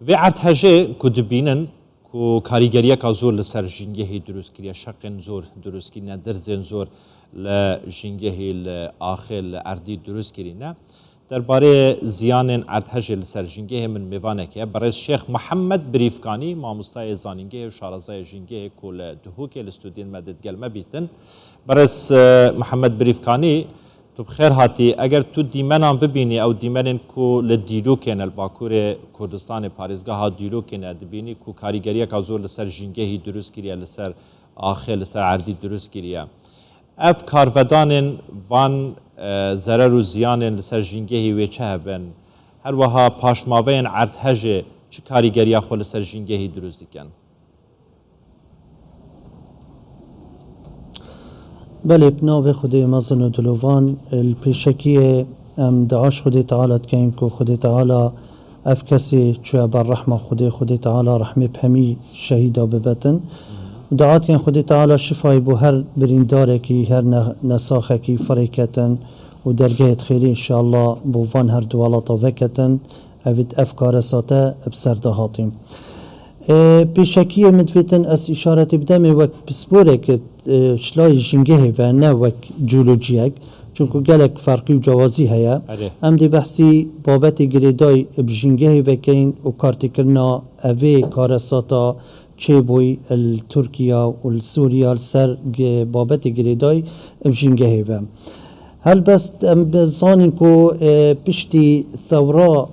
و ارتجه کدبینن کو کاریگریه کا زور لسر جنگه دروست کریه شقن زور دروست کریه درزن زور لجنگه آخر اردی دروست کریه درباره زیان ارتجه لسر جنگه من میوانه که برای شیخ محمد بریفکانی ماموستای زانینگه و شارزای جنگه کل دهو که الاستودین مدد گلمه بیتن برای محمد بریفکانی تو بخیر هاتی اگر تو دیمنان ببینی او دیمنن کو لدیلو کن الباکور کردستان پاریزگاه ها دیلو کن دبینی کو کاریگریه کا زور لسر جنگهی درست کریه لسر آخر لسر عردی درست کریه اف کارودان وان ضرر و زیان لسر جنگهی و چه هبن هر وها پاشماوین ارتهجه چه کاریگریه خو لسر جنگهی درست دیکن بله بناو خدای مزن و دلوان الپیشکی دعاش خدای تعالی کن که خدای تعالی اف کسی چوه بر رحمه خدای تعالی رحمه بهمی شهیدا ببتن دعات کن خدای تعالی شفای بو هر برینداره کی هر نساخه کی فریکتن و درگاه خیلی انشاءالله بو وان هر دوالاتا وکتن اوید افکار ساته بسرده هاتیم پیشکی مدویتن از اشارت بدم وک بسپوره که شلای جنگه و نه وک جیولوژیک چونکو گلک فرقی و جوازی هیا ام دی بحثی بابت گریدای بجنگه وکین و کارتی کرنا اوی کارساتا چه بوی ترکیه و سوریا سر بابت گریدای بجنگه و هل بس بزانین کو پشتی ثورا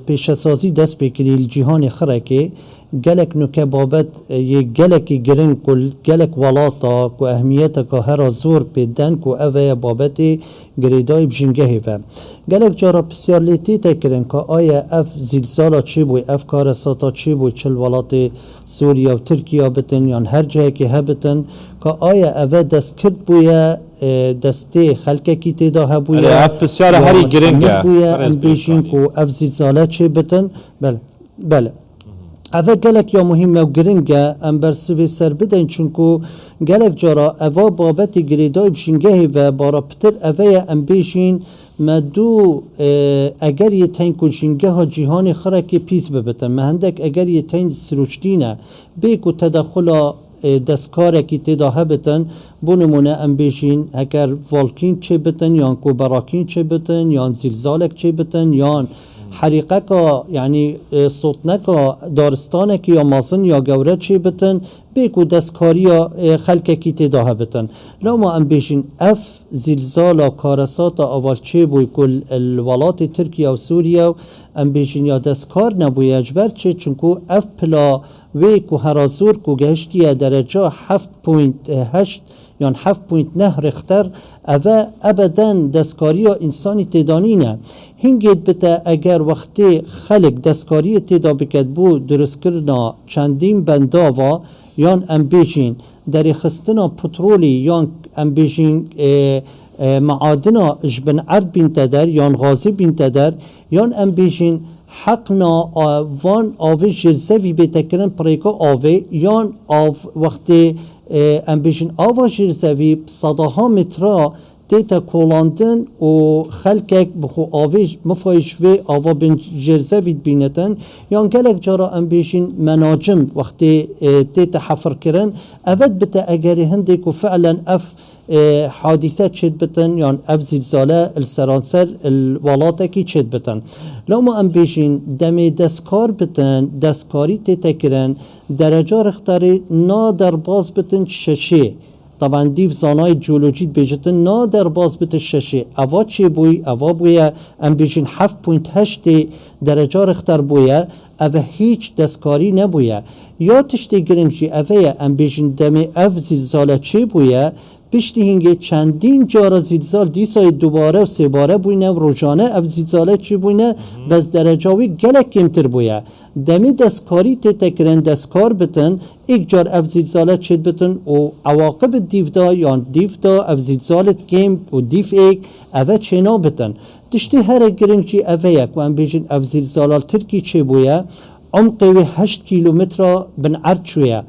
پیشسازی دست بکری جهان خرکه گلک نوکه بابت یه گلکی گرن کل گلک ولاتا کو اهمیت که هر زور پیدن کو اوه بابت گریدای بجنگه و گلک جارا بسیارلیتی تکرن که آیا اف زلزالا چی بوی اف کارساتا چی بوی چل ولات سوریا و ترکیه بتن یا هر جایی که هبتن که آیا اوه دست کرد بوی دسته خلقه کی تیدا هبوی اف بسیار هری گرنگه بوی ام بیشین کو اف زلزالا چی بتن بله اوه گلک یا مهمه و گرنگه ام برسوی سر بدن چونکو گلک جارا اوه بابت گریدای بشینگه و بارا پتر اوه ام بیشین مدو اگر یه تین کلشینگه ها جیهان خرکی پیس ببتن مهندک اگر یه تین سروشتینه بیکو تدخل دستکاره کی تداها بتن بونمونه ام بیشین اگر والکین چه بتن یان کو براکین چه بتن یان زلزالک چه بتن یان حریقه که یعنی صوتنه که دارستانه که یا مازن یا گوره چی بتن بیکو دستکاری یا خلقه کی تداها بتن لما ام بیشین اف زلزالا کارساتا اول چی بوی کل الولات ترکیه و سوریا ام بیشین یا دستکار نبوی اجبر چه چونکو اف پلا وی کو هرازور کو گهشتیه درجه 7.8 یان 7.9 رختر اوه ابدا دستکاری ها انسانی تدانی نه هنگید بتا اگر وقتی خلق دستکاری تدا بکد بو درست کرنا چندین بنداوا یان امبیشین در خستنا پترولی یان امبیشین معادنا جبن عرد بین تدر یان غازی بین تدر یان امبیشین حقنا وان آوه جرزوی بتکرن پریکا آوه یان آو وقتی ام بیشین آوا جرزوی صداها مترا دیتا کولاندن و خلکک بخو آویش مفایش و آوا بین جرزوید بینتن یان گلک جارا ام بیشین مناجم وقتی دیتا حفر کرن اود بتا اگر هنده که فعلا اف حادثه چید بتن یان اف زلزاله السرانسر الولاته کی چید بتن لما ام بیشین دمی دستکار بتن دستکاری دیتا کرن درجه رختاری نا در باز بتن ششه طبعا دیف زانای جیولوژی بیجتن نا در باز بت ششه اوا چی بوی اوا بوی ام بیشین 7.8 درجه رختر بوی اوه هیچ دستکاری نبوی یا تشتی گرنگی اوه ام بیشین دمی اف زلزاله چی بوی پشتی هنگه چندین جارا زلزال دیسای دوباره و سه باره بوینه و روزانه اف زلزاله چی بوینه بس درجاوی گلک کمتر بویه دمی دستکاری تکرن دستکار بتن ایک جار اف زلزاله چید بتن و عواقب دیف دا یا دیف دا اف زلزالت کم و دیف ایک اوه چینا بتن تشتی هر گرنگی اوه یک و ام بیشین اف زلزالال ترکی چی بویه عمقی 8 کیلومتر بن عرض شویه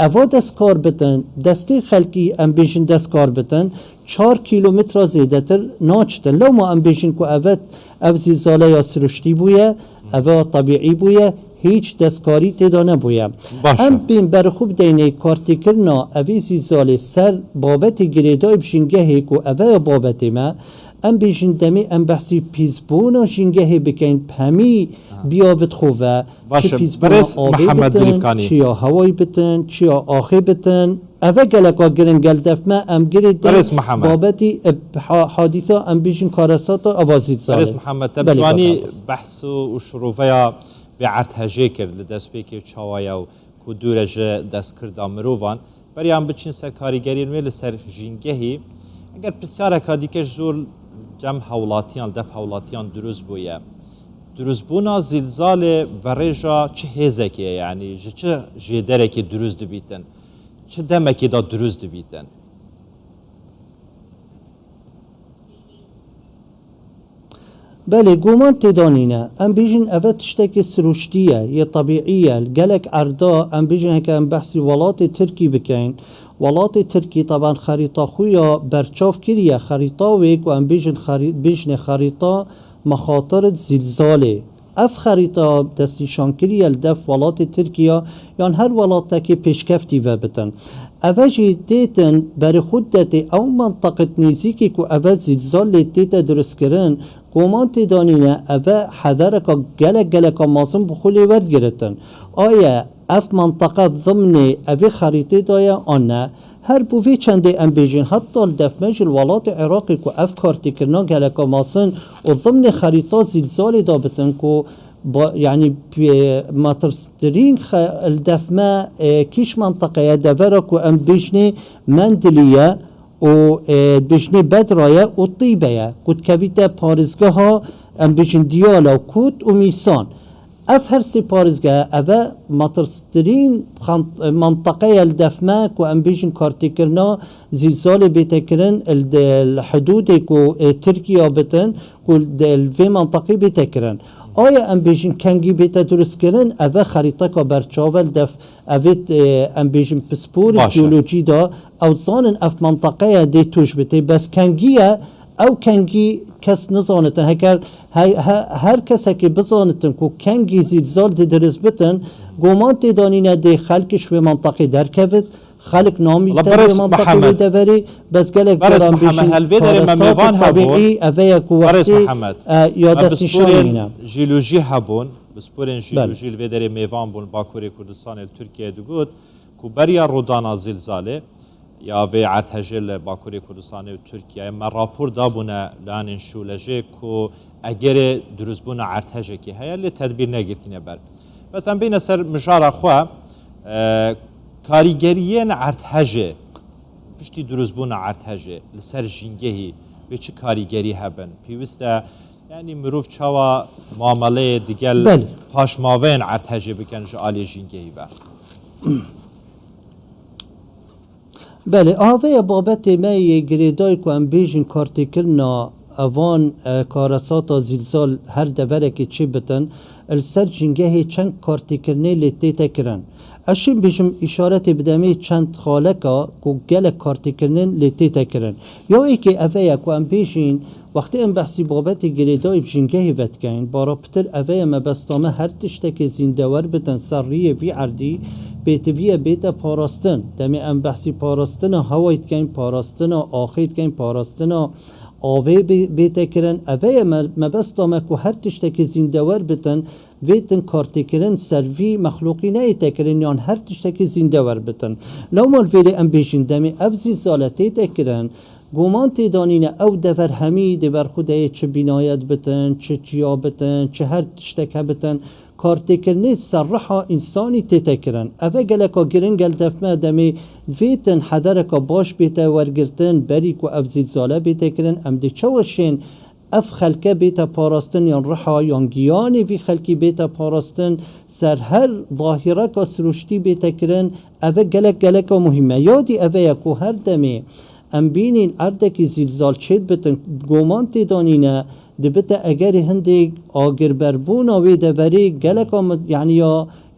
اوه دستکار بتن دستی خلکی ام بیشین دستکار بتن 4 کیلومتر زیده تر ناچتن لو ما ام بیشین که اوه اف زلزاله یا سرشتی بویه اوه طبیعی بویه هیچ دستکاری تدا نبویه باشه. ام بین بر خوب دینه کارتی کرنا اوی زیزال سر بابت گریدای بشینگه کو اوه بابت ما ام بیشین دمی ام بحثی پیزبونا شینگه بکن پمی بیاوت خوبه باشه. چه پیزبونا برس آبی محمد بتن دریفکانی. چیا هوایی بتن چیا آخی بتن اوه گلکا گرن گل دفمه ام گرید برس محمد. بابتی حادثه ام بیشین کارساتا اوازید زاله برس محمد تبتواني بحث وشروفيا بعرض هجيكر لدست بيكي چاوايا و كدورج دست کرد مروفان بريان بچين سر کاريگري الميل سر جينگهي اگر پرسیاره کادیکش زور جمع هولاتیان دف هولاتیان دروز بویه دروز بونا زلزال ورجا چه هزکیه یعنی چه جدره که دروز دبیتن چه دمکی دا دروز دبیتن بله گومان تدانینه ام بیجن اوه تشتکی سروشتیه یه طبیعیه گلک عردا ام بیجن هکه ام بحثی ولات ترکی بکن ولات ترکی طبعا خریطه خویا برچاف کریه خریطه ویک و ام بیجن خریطه مخاطر زلزاله اف خریطه دستیشان کریه الدف ولات ترکیه یان هر ولاته که پیشکفتی و بتن اوه جی دیتن بر خود داتی او منطقه نیزیکی که اوه زلزال دیتا درست کرن گومان تدانینه اوه حذرکا گلک مازم بخولی ورد گرتن آیا اف منطقه ضمن اوه خریطه دایا آنه هر بوی چنده ام بیجین حتی الدفمج الولات عراقی که اف کارتی کرنا گلک مازن و ضمن خریطه زلزال دابتن که يعني ماترسترين الدفمة كيش منطقة دفرك وأم بيشني مندلية و بيشني بدرايا و طيبية كود كافيتا بارزقها أم بيشن ديالا و كود وميسان أفهر سي بارزقها أفا ماترسترين منطقة الدفمة كو أم بيشن كارتيكرنا زلزال بيتكرن الحدود كو تركيا بتن كو في منطقة بيتكرن آیا ام بیشین کنگی بیتا درست کردن اوه خریطه که برچاول دف اوه ام بیشین پسپور جیولوژی دا او زانن اف منطقه دی توش بیتی بس کنگیه او کنگی کس نزانتن هر کس که بزانتن که کنگی زلزال دی درست بتن گومان تیدانینه دی خلقش به منطقه درکوید خلق نامی تر منطقه دوری بس گلک برام بیشین کارسات طبیعی اوه کو وقتی یا دستنشانینه جیولوژی هبون بسپورین جیولوژی الویدری میوان بون باکوری کردستان ترکیه دگود کو بریا رودانا زلزاله یا وی عرتهجل باکوری کردستان ترکیه ما راپور دابونه لانین شولجه کو اگر دروز بونه عرتهجه کی هیا لی تدبیر نگرتینه بر بس ام بین سر مجارا خوا کاریگریین عرتهجه پشتی دروز بونه عرتهجه لسر جنگهی به چه کاریگری هبن پیوسته یعنی مروف چاوا معامله دیگل پاشماوین عرتهجه بکن جالی جنگهی و بله آوه بابت می گریدای که ام بیجن کارتی کرنا اوان کارسات زلزال هر دوره که چی بتن السر جنگهی چند کارتی کرنه لیتیتا کرن اشیم بیشم اشارت بدمی چند خالقا که گل کارتی کرنن لیتیتا کرن یا ای که اوه که ام بیشین وقتی ام بحثی بابت گریدای بجنگهی وید کن بارا پتر اوه مبستامه هر تشتک زیندور بتن سریه وی عردی بیتویه بیتا پاراستن دمی ام بحثی پاراستن هوایت کن پاراستن آخیت کن پاراستن آوه بیتا کرن اوه مبستامه که هر تشتک زیندور بتن ویتن کارتی کرن سروی مخلوقی نیتا کرن یان هر تشتک زیندور بتن لو مال ویلی ام بیشین دمی افزی زالتی تا کرن گومان تیدانینه او دفر همی دبر خوده چه بینایت بتن چه چیا بتن چه هر تشتکه بتن کارتی کرنه سرحا انسانی تیتا کرن اوه گلکا گرن گل دفمه دمی ویتن حدرکا باش بیتا ورگرتن بری که افزید زاله بیتا کرن ام دی چوشین اف خلکه بیتا پاراستن یان رحا یان گیانی وی خلکی بیتا پاراستن سر هر ظاهره که سروشتی بیتا کرن اوه گلک مهمه یادی اوه یکو هر دمی ام بینین اردکی زلزال چید بتن گومان تیدانینه دبتا اگر هندی آگر بربونا وی دبری گلک یعنی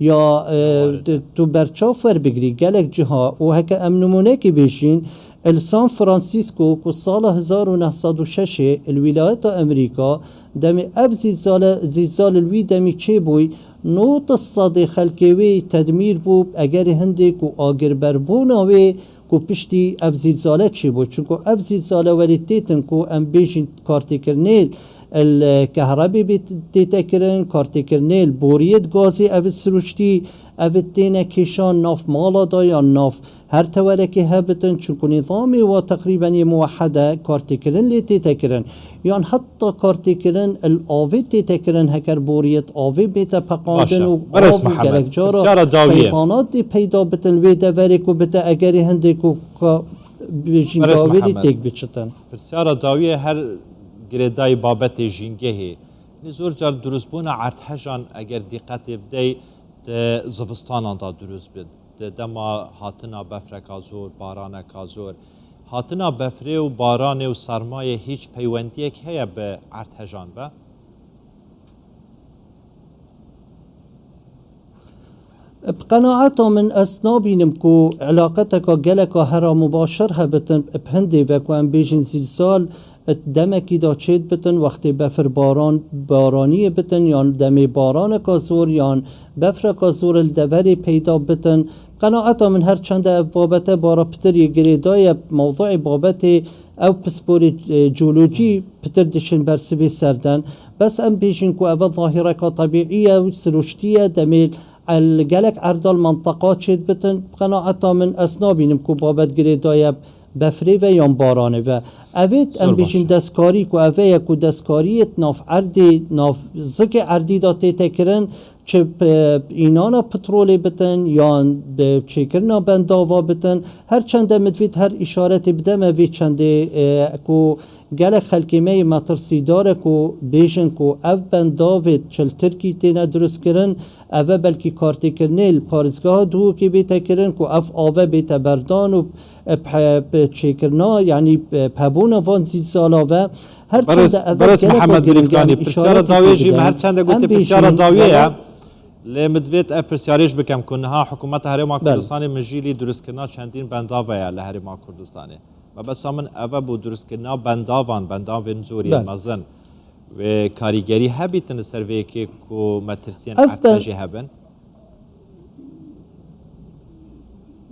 یا تو برچاف ور بگری گلک جها و هکا ام نمونه که بیشین السان فرانسیسکو که سال 1906 الولايات امریکا دمی اف زلزال الوی دمی چه بوی نوت الصدي خلقوي تدمير بو اگر هندك و آگر بربونا وي کو پشتی اف زلزاله چی بود چونکو اف زلزاله ولی تیتن کو ام بیشین کارتی کرنیل الكهربي بتتكرن كارتكرنيل بوريد غازي اف سروشتي اف تينا كيشان ناف مالا دا یا ناف هر توركي هبتن چونكو نظامي و تقريبا موحده كارتكرن لي تتكرن يعني حتى كارتكرن الاوي تتكرن هكر بوريد اوي بيتا پقاندن و برس محمد بسيارة داوية فيضانات دي پیدا بتن ويدا وريكو بتا اگري هندكو بيجين داوي دي تيك بچتن بسيارة داوية هر گردای بابت جنگه نزور جار دروست بونا ارتحجان اگر دقت بدی زوستان دا دروست بد دما هاتنا بفر کازور باران کازور هاتنا بفره و باران و سرمایه هیچ پیوندی که هیا به ارتحجان با بقناعته من اسنابينم كو علاقتك جلك هرا مباشر هبتن بهندي وكو ام بيجن زلزال دمکی دا چید بتن وقتی بفر بارانی بتن یا دم باران کازور یا بفر کازور الدوری پیدا بتن قناعتا من هر چند بابت بارا پتر گریدای موضوع بابت او پسپور جولوجی پتر دشن برسوی سردن بس ام بیشن کو او ظاهره کا طبیعیه و سروشتیه دمیل الجلك عرض المنطقات چید بتن قناعتا من اسنابینم کو بابت گریدای بفری و یا بارانه و اوید ام بیشین دستکاری که اوه یکو دستکاریت ناف عردی ناف زک عردی دا تکرن چه اینانا پترولی بتن یا چه کرنا بنداوا بتن هر چند مدوید هر اشارتی بدم اوید چنده که گل خلکیمه مترسی داره که بیشن که او بنداوید چل ترکی تینا درست کرن اوه بلکی کارتی کرنیل پارزگاه دو که بیتا کرن که او آوه بیتا بردان و چه کرنا یعنی پبون وان زلزالا و هر چند برس محمد بریفکانی پرسیار داویه جیم هر چند گوتی پرسیار داویه لمدویت اف پرسیاریش بکم کنها حکومت هرما کردستانی مجیلی درست کرنا چندین بنداوه لهرما کردستانی و بس همون اوه بود درست کرنا بنداوان زوری مزن و کاریگری هبیتن سروی که کو مترسین ارتجی هبن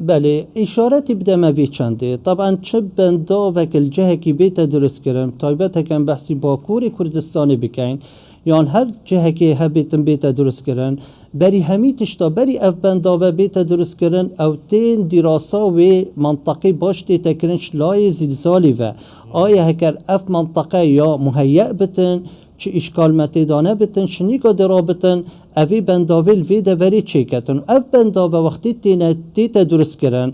بله اشارتی بدم اوی چنده طبعا چه بندا وکل جهه که بیت درست کرم تایبت هکم بحثی باکوری کردستانی بکن یان هر جهه که هبیتن بیت درست کرن بری همی تشتا بری اف بندا و بیت درست کرن او تین دراسا و منطقی باش دیتا کرنش لای زلزالی و آیا هکر اف منطقه یا مهیئ بتن چه اشکال متیدانه بتن شنیگا درا بتن اوی بنداویل وی دوری چه کتن اف بنداو وقتی تیتا درست کرن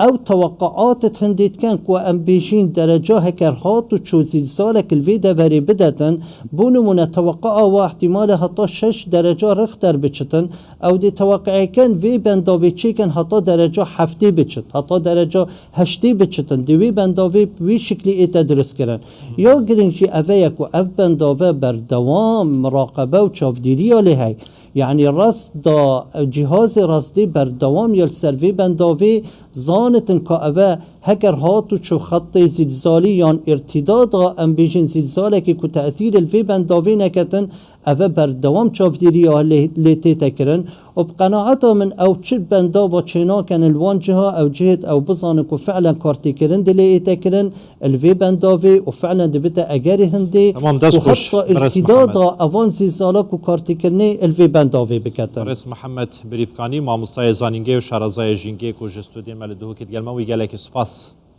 او توقعات تندید کن که ام بیشین درجه هکر هات و چو زلزالک الوی دوری بدتن بونمون توقع و احتمال حتی 6 درجه رختر بچتن او دی توقعی کن وی بنداوی چی کن حتی درجه 7 بچت حتی درجه 8 بچتن دی وی بنداوی وی شکلی ایتا درست کرن یا گرنجی اوه یکو اف بنداوی بر دوام مراقبه و چافدیری آلی های يعني رصد جهاز رصدي بردوام يل سروي بنداوي زانتن كأوه هكر هاتو چو خط زلزالي يان ارتداد ام بيجن زلزالك كو تأثير الفي بنداوي نكتن اوه بردوام چافديري اللي تكرن وبقناعته من او چه بندا و چنا كان الوان جهة او جهت او بزانكو فعلا كارتي كرن دلي تكرن الفي بنداوي وفعلا دبتا اجاري هندي وحتى ارتداد اوان زلزالك وكارتي كرني الفي بنداوي بكتن رئيس محمد بريفكاني ماموستای زانینگه و شارازای جنگه کو جستودی مل دوه کت گلما وی گلک سپاس